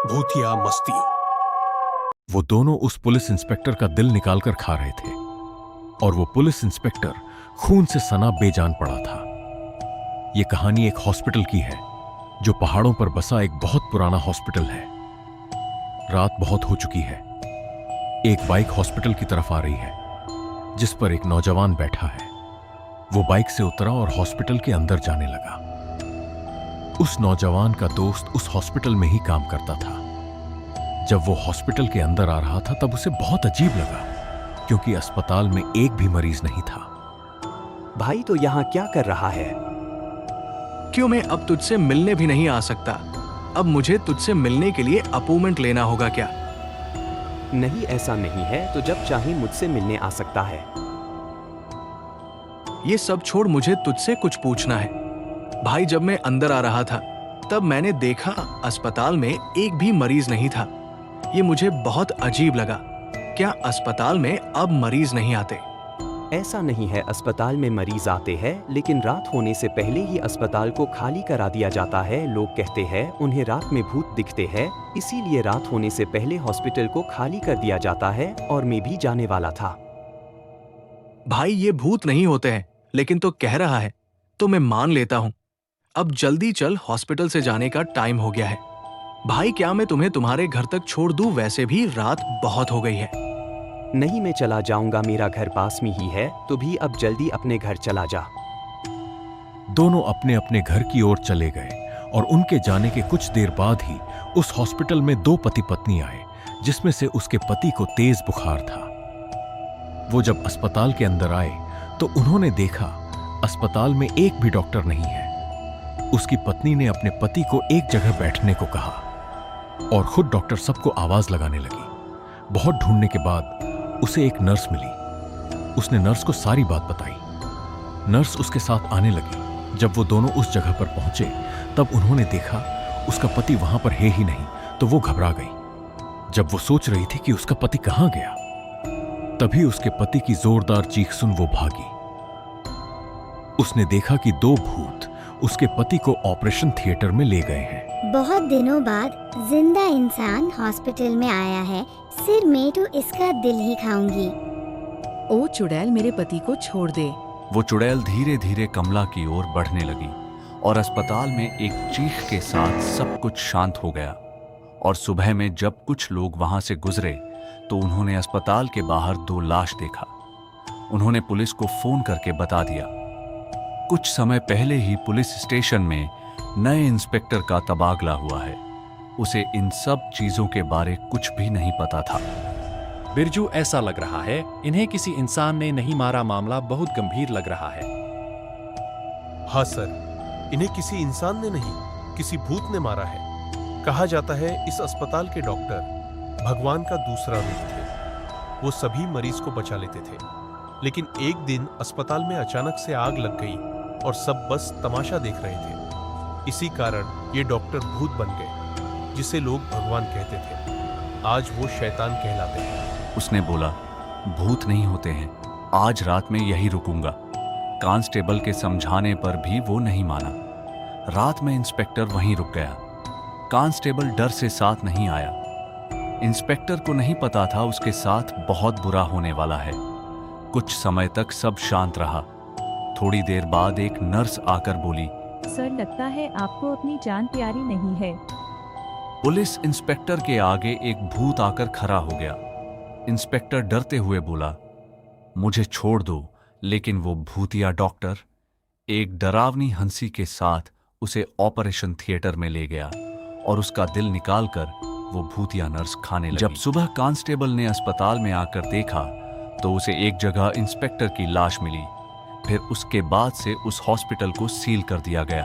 भूतिया मस्ती। वो दोनों उस पुलिस इंस्पेक्टर का दिल निकालकर खा रहे थे और वो पुलिस इंस्पेक्टर खून से सना बेजान पड़ा था। ये कहानी एक हॉस्पिटल की है जो पहाड़ों पर बसा एक बहुत पुराना हॉस्पिटल है। रात बहुत हो चुकी है। एक बाइक हॉस्पिटल की तरफ आ रही है जिस पर एक नौजवान बैठा है। वो बाइक से उतरा और हॉस्पिटल के अंदर जाने लगा। उस नौजवान का दोस्त उस हॉस्पिटल में ही काम करता था। जब वो हॉस्पिटल के अंदर आ रहा था तब उसे बहुत अजीब लगा क्योंकि अस्पताल में एक भी मरीज नहीं था। भाई तो यहाँ क्या कर रहा है? क्यों मैं अब तुझसे मिलने भी नहीं आ सकता? अब मुझे तुझसे मिलने के लिए अपॉइंटमेंट लेना होगा क्या? नहीं, ऐसा नहीं है। तो जब चाहे मुझसे मिलने आ सकता है। ये सब छोड़, मुझे तुझसे कुछ पूछना है। भाई, जब मैं अंदर आ रहा था तब मैंने देखा अस्पताल में एक भी मरीज नहीं था। ये मुझे बहुत अजीब लगा। क्या अस्पताल में अब मरीज नहीं आते? ऐसा नहीं है, अस्पताल में मरीज आते हैं, लेकिन रात होने से पहले ही अस्पताल को खाली करा दिया जाता है। लोग कहते हैं उन्हें रात में भूत दिखते हैं, इसीलिए रात होने से पहले हॉस्पिटल को खाली कर दिया जाता है। और मैं भी जाने वाला था। भाई, ये भूत नहीं होते हैं, लेकिन तो कह रहा है तो मैं मान लेता हूँ। अब जल्दी चल, हॉस्पिटल से जाने का टाइम हो गया है। भाई, क्या मैं तुम्हें तुम्हारे घर तक छोड़ दूं? वैसे भी रात बहुत हो गई है। नहीं, मैं चला जाऊंगा, मेरा घर पास में ही है। तो भी अब जल्दी अपने घर चला जा। दोनों अपने अपने घर की ओर चले गए और उनके जाने के कुछ देर बाद ही उस हॉस्पिटल में दो पति पत्नी आए जिसमें से उसके पति को तेज बुखार था। वो जब अस्पताल के अंदर आए तो उन्होंने देखा अस्पताल में एक भी डॉक्टर नहीं है। उसकी पत्नी ने अपने पति को एक जगह बैठने को कहा और खुद डॉक्टर सबको आवाज लगाने लगी। बहुत ढूंढने के बाद उसे एक नर्स मिली। उसने नर्स को सारी बात बताई। नर्स उसके साथ आने लगी। जब वो दोनों उस जगह पर पहुंचे तब उन्होंने देखा उसका पति वहां पर है ही नहीं, तो वो घबरा गई। जब वो सोच रही थी कि उसका पति कहां गया, तभी उसके पति की जोरदार चीख सुन वो भागी। उसने देखा कि दो भूत उसके पति को ऑपरेशन थिएटर में ले गए हैं। बहुत दिनों बाद जिंदा इंसान हॉस्पिटल में आया है। सिर मैं तो इसका दिल ही खाऊंगी। ओ चुड़ैल, मेरे पति को छोड़ दे। वो चुड़ैल धीरे धीरे कमला की ओर बढ़ने लगी और अस्पताल में एक चीख के साथ सब कुछ शांत हो गया। और सुबह में जब कुछ लोग वहां से गुजरे तो उन्होंने अस्पताल के बाहर दो लाश देखा। उन्होंने पुलिस को फोन करके बता दिया। कुछ समय पहले ही पुलिस स्टेशन में नए इंस्पेक्टर का तबादला हुआ है। उसे इन सब चीजों के बारे कुछ भी नहीं पता था। बिरजू, ऐसा लग रहा है इन्हें किसी इंसान ने नहीं मारा। मामला बहुत गंभीर लग रहा है। हाँ सर, इन्हें किसी इंसान ने नहीं, किसी भूत ने मारा है। कहा जाता है इस अस्पताल के डॉक्टर भगवान का दूसरा रूप थे। वो सभी मरीज को बचा लेते थे, लेकिन एक दिन अस्पताल में अचानक से आग लग गई और सब बस तमाशा देख रहे थे। इसी कारण ये डॉक्टर भूत बन गए, जिसे लोग भगवान कहते थे। आज वो शैतान कहलाते हैं। उसने बोला, भूत नहीं होते हैं, आज रात में यही रुकूंगा। कांस्टेबल के समझाने पर भी वो नहीं माना। रात में इंस्पेक्टर वहीं रुक गया। कांस्टेबल डर से साथ नहीं आया। इंस्पेक्टर को नहीं पता था उसके साथ बहुत बुरा होने वाला है। कुछ समय तक सब शांत रहा। थोड़ी देर बाद एक नर्स आकर बोली, सर, लगता है आपको अपनी जान प्यारी नहीं है। पुलिस इंस्पेक्टर के आगे एक भूत आकर खड़ा हो गया। इंस्पेक्टर डरते हुए बोला, मुझे छोड़ दो। लेकिन वो भूतिया डॉक्टर एक डरावनी हंसी के साथ उसे ऑपरेशन थिएटर में ले गया और उसका दिल निकालकर वो भूतिया नर्स खाने लगी। जब सुबह कांस्टेबल ने अस्पताल में आकर देखा तो उसे एक जगह इंस्पेक्टर की लाश मिली। फिर उसके बाद से उस हॉस्पिटल को सील कर दिया गया।